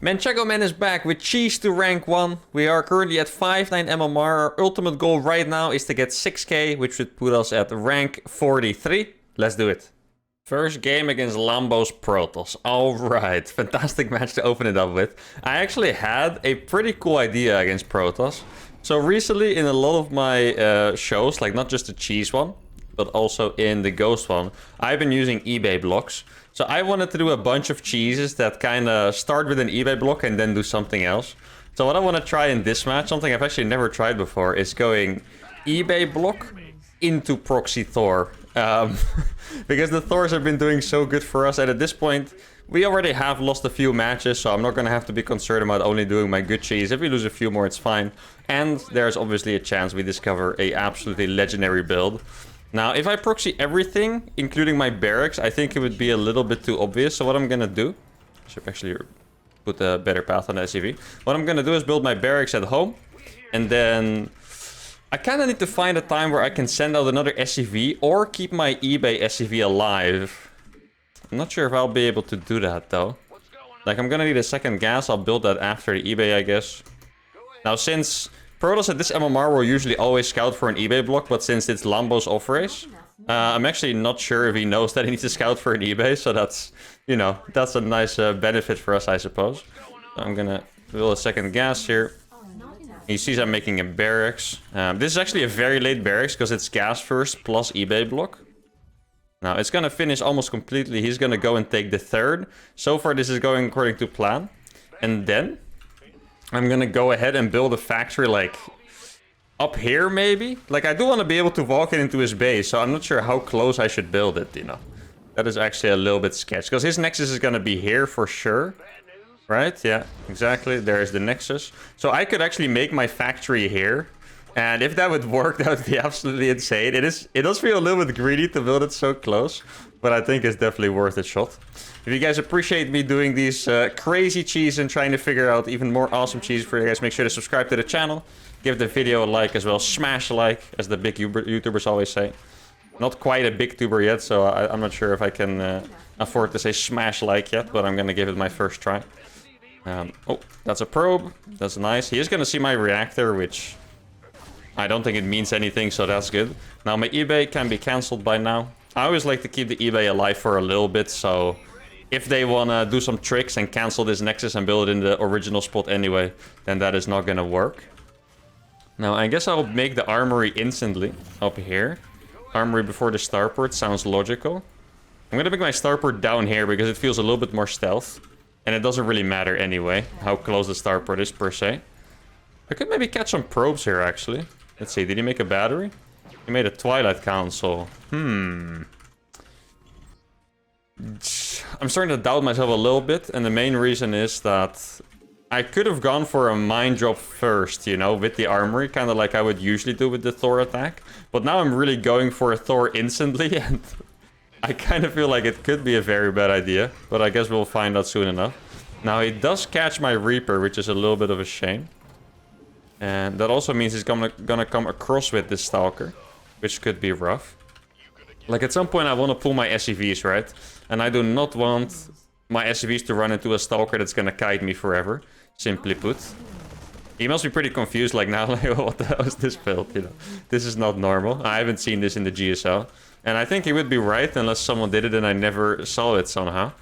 Manchego Man is back with cheese to rank 1. We are currently at 5-9 MMR. Our ultimate goal right now is to get 6k, which would put us at rank 43. Let's do it. First game against Lambo's Protoss. Alright, fantastic match to open it up with. I actually had a pretty cool idea against Protoss. So recently in a lot of my shows, like not just the cheese one, but also in the ghost one, I've been using eBay blocks. So I wanted to do a bunch of cheeses that kind of start with an eBay block and then do something else. So what I want to try in this match, something I've actually never tried before, is going eBay block into proxy Thor. Because the Thors have been doing so good for us, and at this point we already have lost a few matches, so I'm not going to have to be concerned about only doing my good cheese. If we lose a few more, it's fine. And there's obviously a chance we discover a absolutely legendary build. Now, if I proxy everything, including my barracks, I think it would be a little bit too obvious. So what I'm going to do, I should actually put a better path on the SCV. What I'm going to do is build my barracks at home. And then I kind of need to find a time where I can send out another SCV or keep my eBay SCV alive. I'm not sure if I'll be able to do that, though. Like, I'm going to need a second gas. I'll build that after the eBay, I guess. Now, since Protoss at this MMR will usually always scout for an eBay block, but since it's Lambo's off race, I'm actually not sure if he knows that he needs to scout for an eBay, so that's, you know, that's a nice benefit for us, I suppose. So I'm gonna build a second gas here. He sees I'm making a barracks. This is actually a very late barracks because it's gas first plus eBay block. Now it's gonna finish almost completely. He's gonna go and take the third. So far this is going according to plan. And then I'm gonna go ahead and build a factory like up here maybe. Like I do want to be able to walk it into his base, so I'm not sure how close I should build it, you know. That is actually a little bit sketch because his nexus is gonna be here for sure. Right? Yeah, exactly. There's the nexus. So I could actually make my factory here. And if that would work, that would be absolutely insane. It does feel a little bit greedy to build it so close, but I think it's definitely worth a shot. If you guys appreciate me doing these crazy cheese and trying to figure out even more awesome cheese for you guys, make sure to subscribe to the channel. Give the video a like as well. Smash a like, as the big YouTubers always say. Not quite a big tuber yet, so I'm not sure if I can afford to say smash like yet, but I'm going to give it my first try. Oh, that's a probe. That's nice. He is going to see my reactor, which I don't think it means anything, so that's good. Now, my eBay can be cancelled by now. I always like to keep the eBay alive for a little bit, so if they want to do some tricks and cancel this nexus and build it in the original spot anyway, then that is not going to work. Now, I guess I'll make the armory instantly up here. Armory before the starport sounds logical. I'm going to make my starport down here because it feels a little bit more stealth. And it doesn't really matter anyway, how close the starport is per se. I could maybe catch some probes here, actually. Let's see, did he make a battery? He made a Twilight Council. I'm starting to doubt myself a little bit. And the main reason is that I could have gone for a mine drop first, you know, with the armory. Kind of like I would usually do with the Thor attack. But now I'm really going for a Thor instantly. And I kind of feel like it could be a very bad idea, but I guess we'll find out soon enough. Now, he does catch my Reaper, which is a little bit of a shame. And that also means he's gonna come across with this Stalker, which could be rough. Like, at some point, I want to pull my SCVs, right? And I do not want my SCVs to run into a Stalker that's gonna kite me forever, simply put. He must be pretty confused, like, now, like, what the hell is this build, you know? This is not normal. I haven't seen this in the GSL. And I think he would be right, unless someone did it and I never saw it somehow.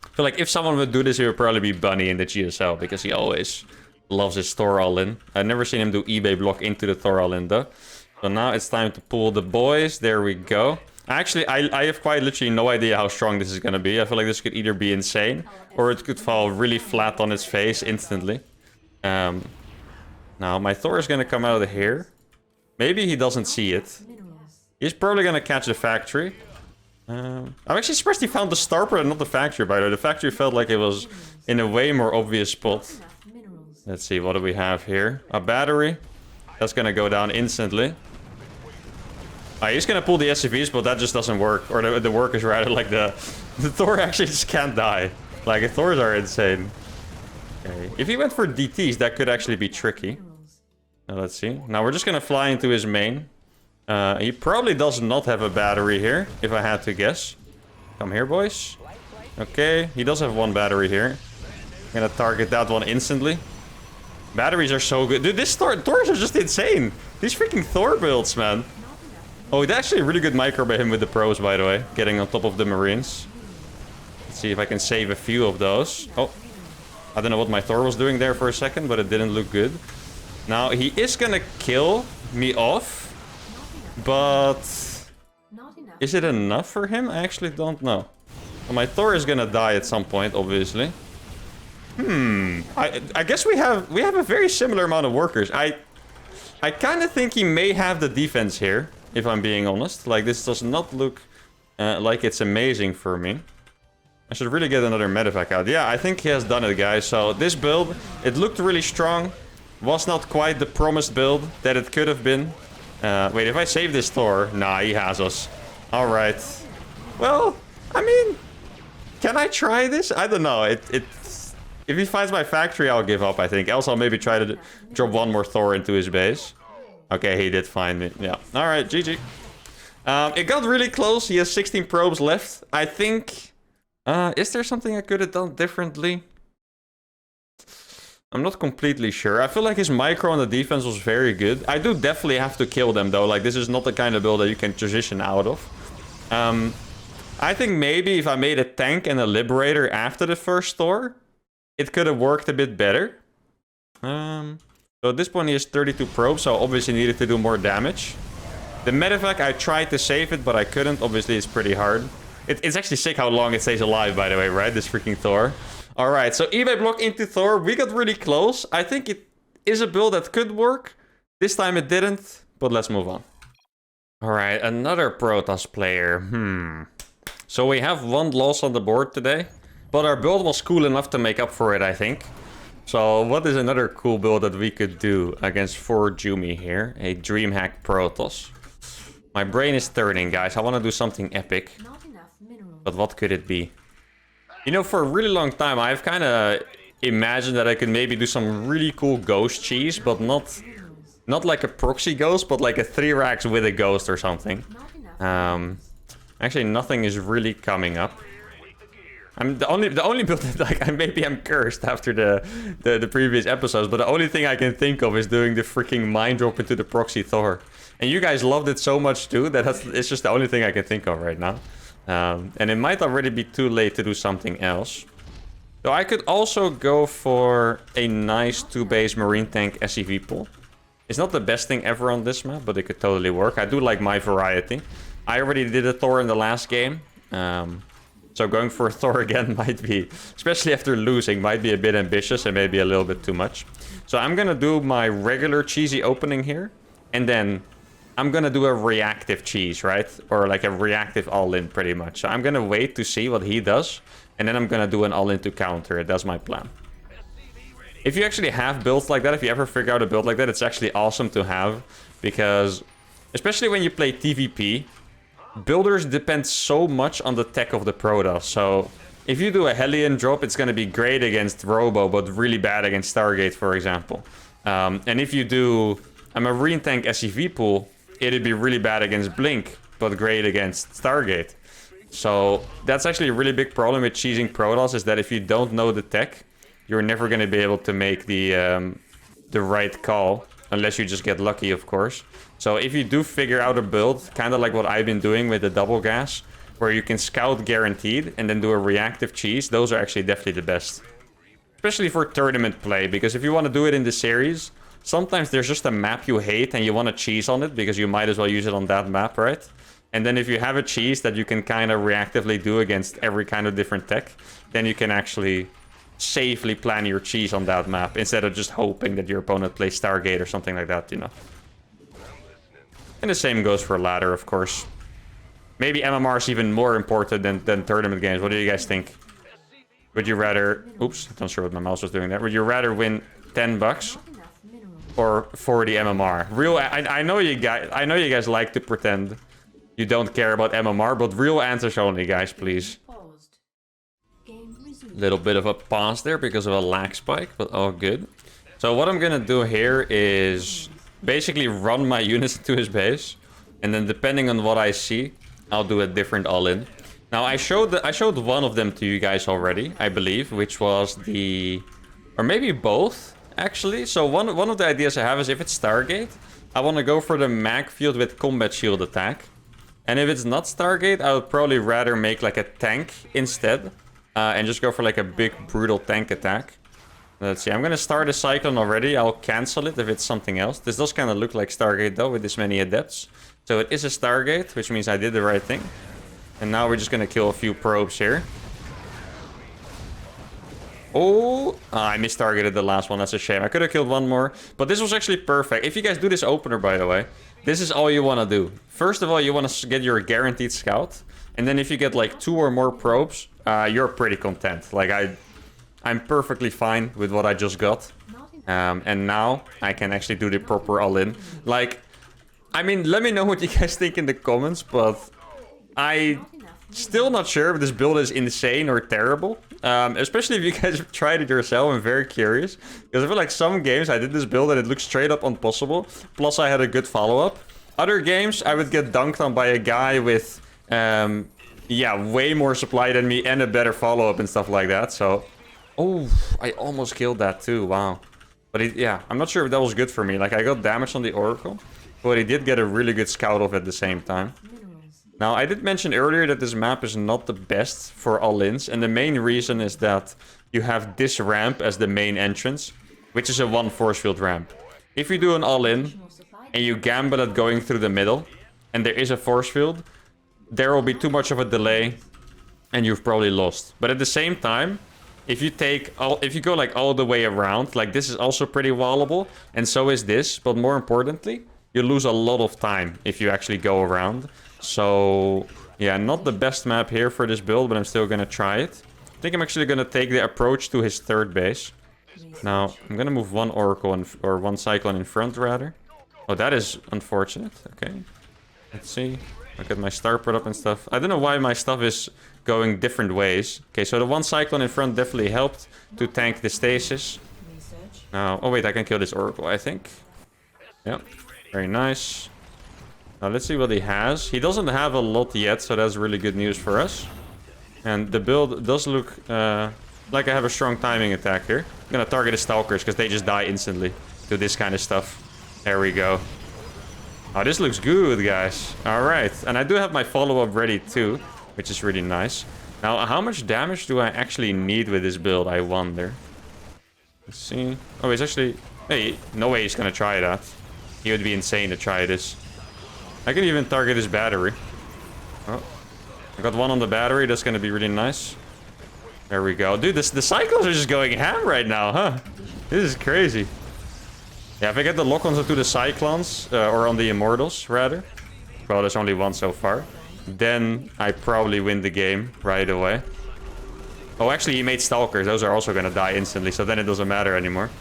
I feel like if someone would do this, it would probably be Bunny in the GSL, because he always loves his Thor all-in. I've never seen him do eBay block into the Thor all-in, though. So now it's time to pull the boys. There we go. Actually, I have quite literally no idea how strong this is going to be. I feel like this could either be insane, or it could fall really flat on its face instantly. Now, my Thor is going to come out of here. Maybe he doesn't see it. He's probably going to catch the factory. I'm actually surprised he found the starport and not the factory, by the way. The factory felt like it was in a way more obvious spot. Let's see, what do we have here? A battery. That's going to go down instantly. He's going to pull the SCVs, but that just doesn't work. Or the work is rather like the Thor actually just can't die. Like, the Thors are insane. Okay. If he went for DTs, that could actually be tricky. Now, let's see. Now, we're just going to fly into his main. He probably does not have a battery here, if I had to guess. Come here, boys. Okay, he does have one battery here. Gonna target that one instantly. Batteries are so good. Dude, this Thors are just insane. These freaking Thor builds, man. Oh, it's actually a really good micro by him with the pros, by the way. Getting on top of the Marines. Let's see if I can save a few of those. Oh, I don't know what my Thor was doing there for a second, but it didn't look good. Now, he is gonna kill me off. But... is it enough for him? I actually don't know. Well, my Thor is gonna die at some point, obviously. I guess we have a very similar amount of workers. I kind of think he may have the defense here, if I'm being honest. Like, this does not look like it's amazing for me. I should really get another medevac out. Yeah, I think he has done it, guys. So this build, it looked really strong. Was not quite the promised build that it could have been. Wait, if I save this Thor... nah, he has us. Alright. Well, I mean... can I try this? I don't know. If he finds my factory, I'll give up, I think. Else I'll maybe try to drop one more Thor into his base. Okay, he did find me. Yeah. Alright, GG. It got really close. He has 16 probes left. I think... is there something I could have done differently? I'm not completely sure. I feel like his micro on the defense was very good. I do definitely have to kill them, though. Like, this is not the kind of build that you can transition out of. I think maybe if I made a tank and a liberator after the first Thor... it could have worked a bit better. So at this point he has 32 probes, so obviously needed to do more damage. The medevac, I tried to save it, but I couldn't. Obviously, it's pretty hard. It's actually sick how long it stays alive, by the way, right? This freaking Thor. Alright, so eBay block into Thor. We got really close. I think it is a build that could work. This time it didn't, but let's move on. Alright, another Protoss player. So we have one loss on the board today. But our build was cool enough to make up for it, I think. So what is another cool build that we could do against 4 Jumi here? A DreamHack Protoss. My brain is turning, guys. I want to do something epic. But what could it be? You know, for a really long time, I've kind of imagined that I could maybe do some really cool ghost cheese. But not like a proxy ghost, but like a 3 racks with a ghost or something. Actually, nothing is really coming up. I'm the only build that, like, maybe I'm cursed after the previous episodes, but the only thing I can think of is doing the freaking mind drop into the proxy Thor. And you guys loved it so much too that it's just the only thing I can think of right now. And it might already be too late to do something else. So I could also go for a nice 2-base marine tank SCV pool. It's not the best thing ever on this map, but it could totally work. I do like my variety. I already did a Thor in the last game. So going for a Thor again might be, especially after losing, might be a bit ambitious and maybe a little bit too much. So I'm going to do my regular cheesy opening here. And then I'm going to do a reactive cheese, right? Or like a reactive all-in pretty much. So I'm going to wait to see what he does. And then I'm going to do an all-in to counter it. That's my plan. If you actually have builds like that, if you ever figure out a build like that, it's actually awesome to have. Because, especially when you play TVP... builders depend so much on the tech of the Protoss. So if you do a Hellion drop, it's going to be great against Robo, but really bad against Stargate, for example. And if you do a Marine Tank SCV pool, it'd be really bad against Blink, but great against Stargate. So that's actually a really big problem with cheesing Protoss, is that if you don't know the tech, you're never going to be able to make the right call. Unless you just get lucky, of course. So if you do figure out a build, kind of like what I've been doing with the double gas, where you can scout guaranteed and then do a reactive cheese, those are actually definitely the best. Especially for tournament play, because if you want to do it in the series, sometimes there's just a map you hate and you want to cheese on it, because you might as well use it on that map, right? And then if you have a cheese that you can kind of reactively do against every kind of different tech, then you can actually... safely plan your cheese on that map instead of just hoping that your opponent plays Stargate or something like that, you know. And the same goes for ladder, of course. Maybe MMR is even more important than tournament games. What do you guys think? Would you rather... oops, I'm not sure what my mouse was doing there. Would you rather win 10 bucks or 40 MMR? Real... I know you guys like to pretend you don't care about MMR, but real answers only, guys, please. Little bit of a pause there because of a lag spike, but all good. So what I'm gonna do here is basically run my units into his base, and then depending on what I see, I'll do a different all-in. Now I showed one of them to you guys already, I believe, which was the, or maybe both actually. So one of the ideas I have is if it's Stargate, I want to go for the mag field with combat shield attack. And if it's not Stargate, I would probably rather make like a tank instead, and just go for like a big brutal tank attack. Let's see, I'm gonna start a Cyclone already. I'll cancel it if it's something else. This does kind of look like Stargate though, with this many adepts. So it is a Stargate, which means I did the right thing. And now we're just gonna kill a few probes here. Oh, I mistargeted the last one. That's a shame. I could have killed one more, but this was actually perfect. If you guys do this opener, by the way, this is all you want to do. First of all, you want to get your guaranteed scout. And then if you get like 2 or more probes, you're pretty content. Like I'm perfectly fine with what I just got. And now I can actually do the proper all-in. Like, I mean, let me know what you guys think in the comments, but still not sure if this build is insane or terrible. Especially if you guys have tried it yourself. I'm very curious. Because I feel like some games I did this build and it looks straight up impossible. Plus I had a good follow-up. Other games I would get dunked on by a guy with, yeah, way more supply than me and a better follow-up and stuff like that. So, oh, I almost killed that too. Wow. But yeah, I'm not sure if that was good for me. Like I got damage on the Oracle. But he did get a really good scout off at the same time. Now, I did mention earlier that this map is not the best for all-ins, and the main reason is that you have this ramp as the main entrance, which is a 1 force field ramp. If you do an all-in, and you gamble at going through the middle, and there is a force field, there will be too much of a delay, and you've probably lost. But at the same time, if you go like all the way around, like this is also pretty wallable, and so is this, but more importantly, you lose a lot of time if you actually go around. So, yeah, not the best map here for this build, but I'm still gonna try it. I think I'm actually gonna take the approach to his 3rd base. Now, I'm gonna move 1 Oracle or 1 Cyclone in front, rather. Oh, that is unfortunate. Okay. Let's see. Look at my star put up and stuff. I don't know why my stuff is going different ways. Okay, so the 1 Cyclone in front definitely helped to tank the stasis. Now, oh wait, I can kill this Oracle, I think. Yeah, very nice. Now let's see what he has. He doesn't have a lot yet, so that's really good news for us. And the build does look like I have a strong timing attack here. I'm gonna target the Stalkers because they just die instantly to this kind of stuff. There we go. Oh, this looks good, guys. Alright, and I do have my follow-up ready too, which is really nice. Now, how much damage do I actually need with this build, I wonder? Let's see. Oh, he's actually... Hey, no way he's gonna try that. He would be insane to try this. I can even target his battery. Oh, I got 1 on the battery. That's going to be really nice. There we go. Dude, the Cyclones are just going ham right now, huh? This is crazy. Yeah, if I get the lock-ons onto the Cyclones, or on the Immortals, rather. Well, there's only 1 so far. Then I probably win the game right away. Oh, actually, he made Stalkers. Those are also going to die instantly, so then it doesn't matter anymore.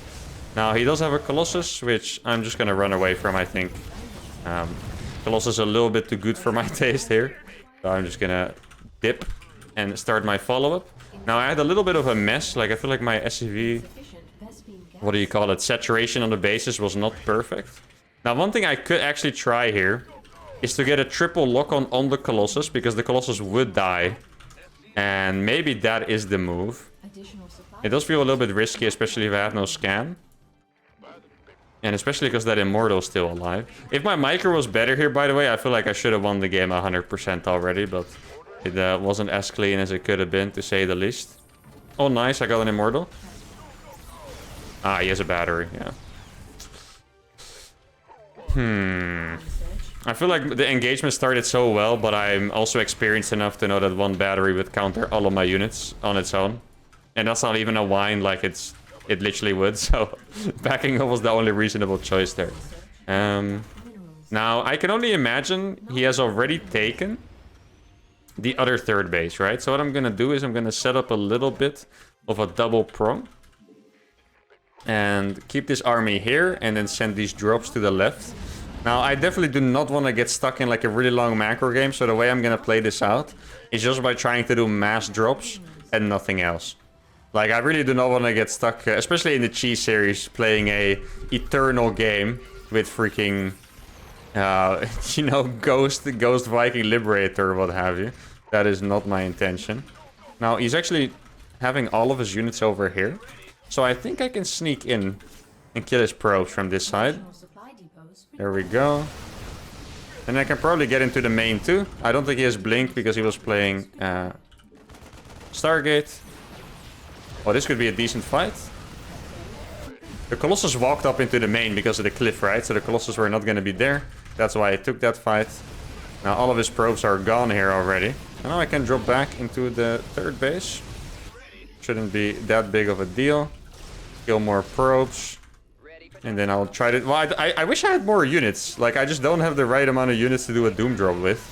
Now, he does have a Colossus, which I'm just going to run away from, I think. Colossus is a little bit too good for my taste here. So I'm just gonna dip and start my follow-up. Now I had a little bit of a mess. Like I feel like my SCV, what do you call it, saturation on the bases was not perfect. Now one thing I could actually try here is to get a triple lock-on on the Colossus, because the Colossus would die. And maybe that is the move. It does feel a little bit risky, especially if I have no scan. And especially because that Immortal is still alive. If my micro was better here, by the way, I feel like I should have won the game 100% already. But it wasn't as clean as it could have been, to say the least. Oh, nice. I got an Immortal. Ah, he has a battery. Yeah. I feel like the engagement started so well, but I'm also experienced enough to know that 1 battery would counter all of my units on its own. And that's not even a whine, like it literally would, so backing up was the only reasonable choice there. Now, I can only imagine he has already taken the other 3rd base, right? So what I'm gonna do is I'm gonna set up a little bit of a double prong. And keep this army here, and then send these drops to the left. Now, I definitely do not want to get stuck in like a really long macro game, so the way I'm gonna play this out is just by trying to do mass drops and nothing else. Like, I really do not want to get stuck, especially in the Cheese series, playing a eternal game with freaking You know, Ghost Viking Liberator, what have you. That is not my intention. Now, he's actually having all of his units over here. So I think I can sneak in and kill his probes from this side. There we go. And I can probably get into the main too. I don't think he has Blink because he was playing Stargate. Oh, this could be a decent fight. The Colossus walked up into the main because of the cliff, right? So the Colossus were not going to be there. That's why I took that fight. Now all of his probes are gone here already. And now I can drop back into the third base. Shouldn't be that big of a deal. Kill more probes. And then I'll try to... Well, I wish I had more units. Like, I just don't have the right amount of units to do a Doom drop with.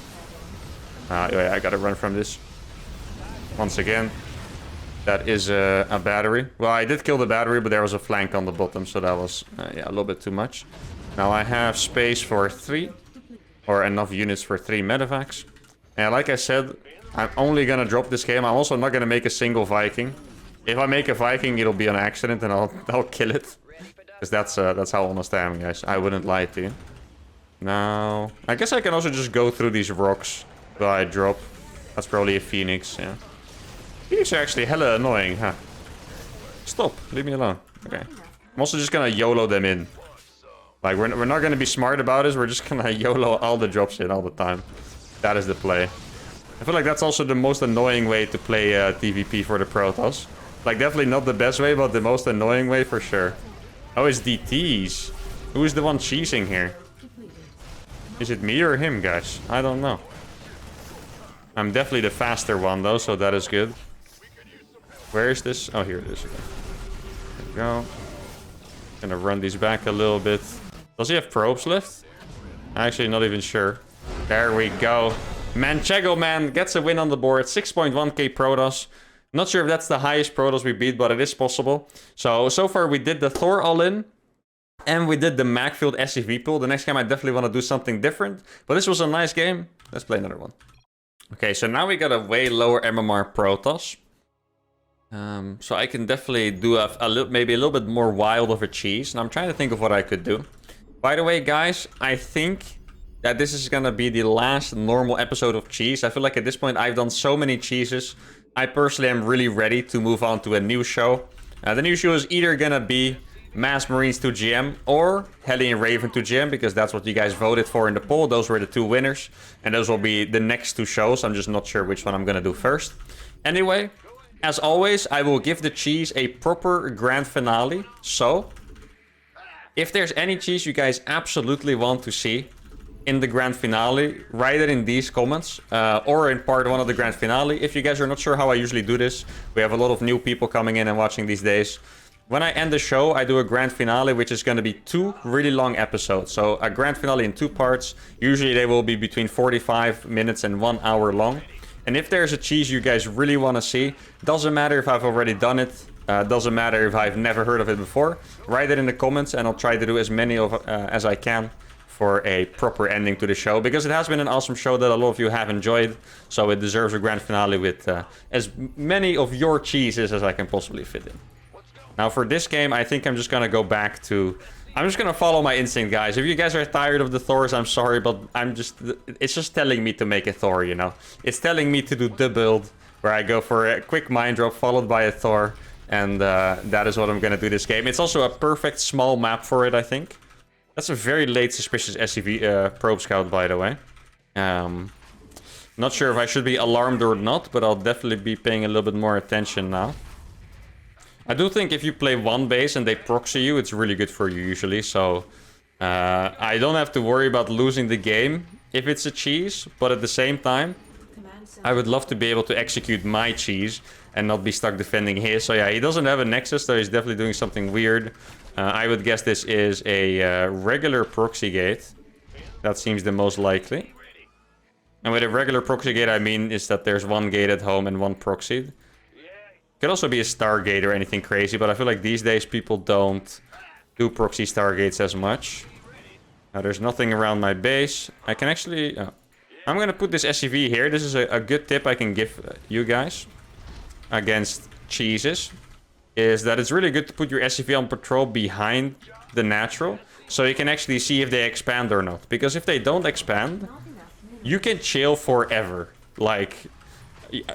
Yeah, I gotta run from this. Once again. That is a battery. Well, I did kill the battery, but there was a flank on the bottom. So that was, yeah, a little bit too much. Now I have space for 3. Or enough units for 3 medevacs. And like I said, I'm only gonna drop this game. I'm also not gonna make a single Viking. If I make a Viking, it'll be an accident and I'll kill it. Because that's how honest I am, guys. I wouldn't lie to you. Now, I guess I can also just go through these rocks that I drop. That's probably a Phoenix, yeah. Phoenix are actually hella annoying, huh? Stop, leave me alone. Okay. I'm also just gonna YOLO them in. Like, we're not gonna be smart about this. We're just gonna YOLO all the drops in all the time. That is the play. I feel like that's also the most annoying way to play TVP for the Protoss. Like, definitely not the best way, but the most annoying way for sure. Oh, it's DTs. Who is the one cheesing here? Is it me or him, guys? I don't know. I'm definitely the faster one, though, so that is good. Where is this? Oh, here it is. Okay. There we go. Gonna run these back a little bit. Does he have probes left? Actually, not even sure. There we go. Manchego Man gets a win on the board. 6.1k Protoss. Not sure if that's the highest Protoss we beat, but it is possible. So far we did the Thor all-in. And we did the Macfield SCV pool. The next game I definitely want to do something different. But this was a nice game. Let's play another one. Okay, so now we got a way lower MMR Protoss. So I can definitely do maybe a little bit more wild of a cheese. And I'm trying to think of what I could do. By the way, guys, I think that this is gonna be the last normal episode of cheese. I feel like at this point I've done so many cheeses. I personally am really ready to move on to a new show. The new show is either gonna be Mass Marines to GM or Hellion Raven to GM, because that's what you guys voted for in the poll. Those were the 2 winners. And those will be the next 2 shows. I'm just not sure which one I'm gonna do first. Anyway, as always, I will give the cheese a proper grand finale. So, if there's any cheese you guys absolutely want to see in the grand finale, write it in these comments, or in part 1 of the grand finale. If you guys are not sure how I usually do this, we have a lot of new people coming in and watching these days. When I end the show, I do a grand finale, which is going to be 2 really long episodes. So a grand finale in 2 parts. Usually they will be between 45 minutes and 1 hour long. And if there's a cheese you guys really want to see, doesn't matter if I've already done it, doesn't matter if I've never heard of it before, write it in the comments and I'll try to do as many as I can for a proper ending to the show, because it has been an awesome show that a lot of you have enjoyed, so it deserves a grand finale with as many of your cheeses as I can possibly fit in. Now for this game, I think I'm just gonna go back to... I'm just gonna follow my instinct, guys. If you guys are tired of the Thors, I'm sorry, but it's just telling me to make a Thor, you know? It's telling me to do the build, where I go for a quick mind drop followed by a Thor, and that is what I'm gonna do this game. It's also a perfect small map for it, I think. That's a very late suspicious SCV probe scout, by the way. Not sure if I should be alarmed or not, but I'll definitely be paying a little bit more attention now. I do think if you play 1 base and they proxy you, it's really good for you usually. So I don't have to worry about losing the game if it's a cheese. But at the same time, I would love to be able to execute my cheese and not be stuck defending his. So yeah, he doesn't have a Nexus, so he's definitely doing something weird. I would guess this is a regular proxy gate. That seems the most likely. And with a regular proxy gate, I mean is that there's 1 gate at home and 1 proxied. Could also be a Stargate or anything crazy, but I feel like these days people don't do proxy Stargates as much. Now there's nothing around my base. I can actually... I'm gonna put this SCV here. This is a good tip I can give you guys against cheeses. Is that it's really good to put your SCV on patrol behind the natural. So you can actually see if they expand or not. Because if they don't expand, you can chill forever. Like,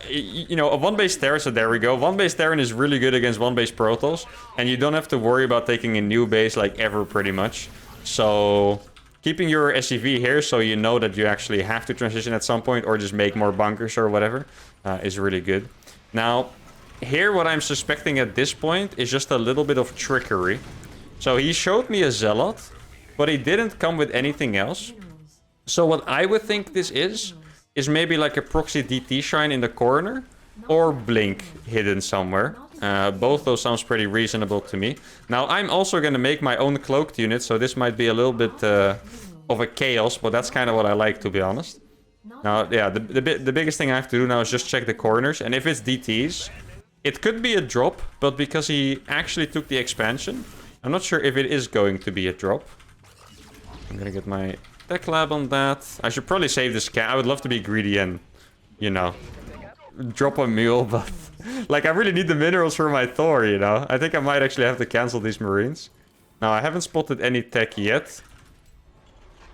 you know, a 1-base Terran, so there we go. 1-base Terran is really good against 1-base Protoss. And you don't have to worry about taking a new base, like, ever, pretty much. So, keeping your SCV here so you know that you actually have to transition at some point or just make more bunkers or whatever is really good. Now, here what I'm suspecting at this point is just a little bit of trickery. So he showed me a Zealot, but he didn't come with anything else. So what I would think this is maybe like a proxy DT shrine in the corner or Blink hidden somewhere. Both those sounds pretty reasonable to me. Now, I'm also going to make my own cloaked unit, so this might be a little bit of a chaos, but that's kind of what I like, to be honest. Now, yeah, the biggest thing I have to do now is just check the corners, and if it's DTs, it could be a drop, but because he actually took the expansion, I'm not sure if it is going to be a drop. I'm gonna get my tech lab on that. I should probably save this cat. I would love to be greedy and, you know, drop a mule, but like I really need the minerals for my Thor, you know. I think I might actually have to cancel these Marines. Now, I haven't spotted any tech yet,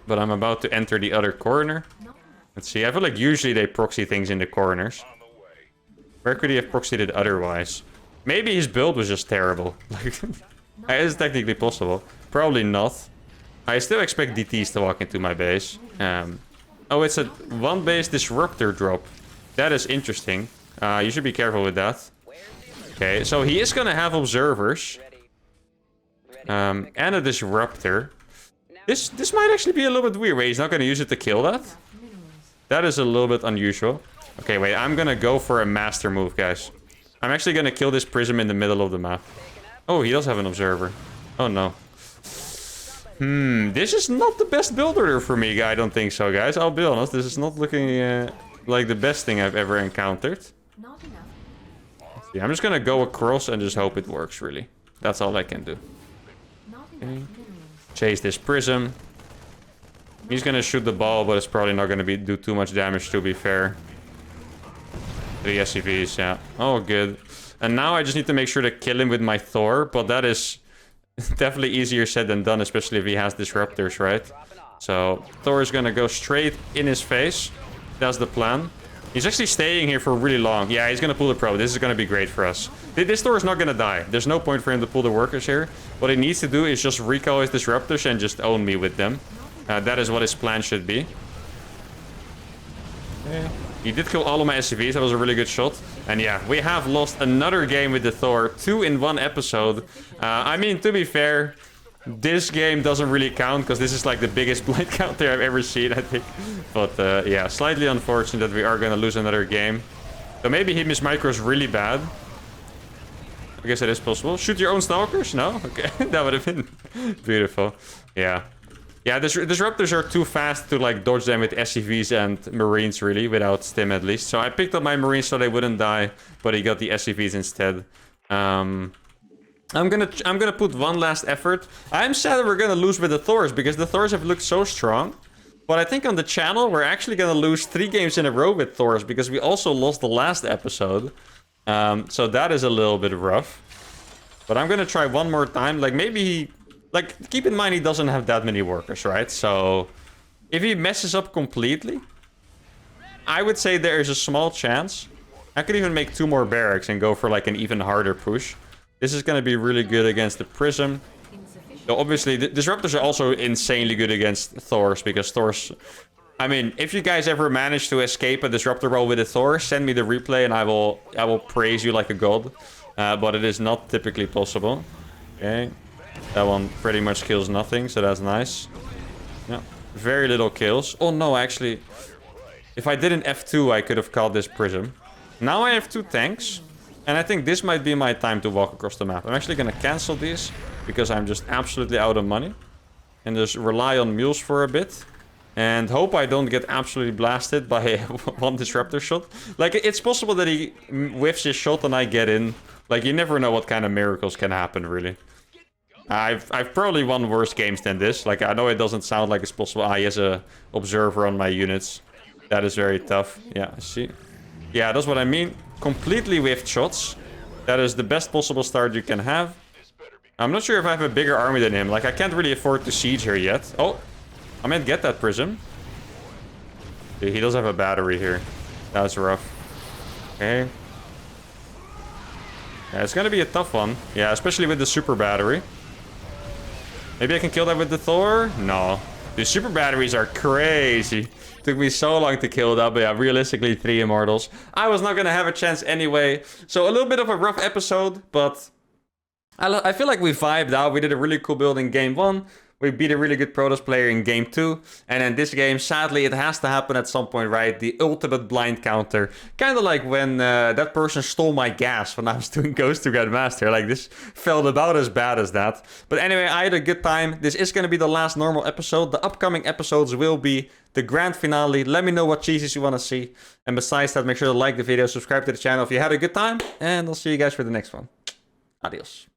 but I'm about to enter the other corner. Let's see. I feel like usually they proxy things in the corners. Where could he have proxied it otherwise? Maybe his build was just terrible. Like, it is technically possible. Probably not. I still expect DTs to walk into my base. Oh, it's a 1-base disruptor drop. That is interesting. You should be careful with that. Okay, so he is gonna have observers. And a disruptor. This might actually be a little bit weird. Wait, he's not gonna use it to kill that? That is a little bit unusual. Okay, wait, I'm gonna go for a master move, guys. I'm actually gonna kill this prism in the middle of the map. Oh, he does have an observer. Oh, no. This is not the best build order for me, I don't think so, guys. I'll be honest, this is not looking like the best thing I've ever encountered. Yeah, I'm just gonna go across and just hope it works, really. That's all I can do. Okay. Chase this prism. He's gonna shoot the ball, but it's probably not gonna do too much damage, to be fair. 3 SCVs, yeah. Oh, good. And now I just need to make sure to kill him with my Thor, but that is definitely easier said than done, especially if he has disruptors, right? So Thor is gonna go straight in his face. That's the plan. He's actually staying here for really long. Yeah, he's gonna pull the pro. This is gonna be great for us. This Thor is not gonna die. There's no point for him to pull the workers here. What he needs to do is just recall his disruptors and just own me with them. That is what his plan should be. Okay. He did kill all of my SCVs. That was a really good shot. And yeah, we have lost another game with the Thor. 2 in 1 episode. I mean, to be fair, this game doesn't really count because this is like the biggest blind counter I've ever seen, I think. But yeah, slightly unfortunate that we are going to lose another game. So maybe he mismicros really bad. I guess that is possible. Shoot your own stalkers? No? Okay, that would have been beautiful. Yeah. Yeah, disruptors are too fast to like dodge them with SCVs and Marines, really, without stim at least. So I picked up my Marines so they wouldn't die, but he got the SCVs instead. I'm gonna put one last effort. I'm sad that we're gonna lose with the Thors because the Thors have looked so strong. But I think on the channel we're actually gonna lose 3 games in a row with Thors because we also lost the last episode. So that is a little bit rough. But I'm gonna try one more time. Like maybe he... Like, keep in mind he doesn't have that many workers, right? So, if he messes up completely, I would say there is a small chance. I could even make 2 more barracks and go for like an even harder push. This is going to be really good against the Prism. So obviously, the Disruptors are also insanely good against Thors, because Thors... I mean, if you guys ever manage to escape a Disruptor roll with a Thor, send me the replay and I will praise you like a god. But it is not typically possible. Okay. That one pretty much kills nothing, so that's nice. Yeah, very little kills. Oh no, actually, if I did an F2, I could have caught this Prism. Now I have 2 tanks, and I think this might be my time to walk across the map. I'm actually going to cancel these, because I'm just absolutely out of money. And just rely on mules for a bit. And hope I don't get absolutely blasted by one disruptor shot. Like, it's possible that he whiffs his shot and I get in. Like, you never know what kind of miracles can happen, really. I've probably won worse games than this. Like, I know it doesn't sound like it's possible. He has a observer on my units. That is very tough. Yeah, see? Yeah, that's what I mean. Completely whiffed shots. That is the best possible start you can have. I'm not sure if I have a bigger army than him. Like, I can't really afford to siege here yet. Oh, I might get that prism. Dude, he does have a battery here. That's rough. Okay. Yeah, it's gonna be a tough one. Yeah, especially with the super battery. Maybe I can kill that with the Thor? No. The super batteries are crazy. Took me so long to kill that, but yeah, realistically, 3 immortals. I was not gonna have a chance anyway. So a little bit of a rough episode, but I feel like we vibed out. We did a really cool build in game 1. We beat a really good Protoss player in game 2. And in this game, sadly, it has to happen at some point, right? The ultimate blind counter. Kind of like when that person stole my gas when I was doing Ghost to Grandmaster. Like, this felt about as bad as that. But anyway, I had a good time. This is going to be the last normal episode. The upcoming episodes will be the grand finale. Let me know what cheeses you want to see. And besides that, make sure to like the video, subscribe to the channel if you had a good time. And I'll see you guys for the next one. Adios.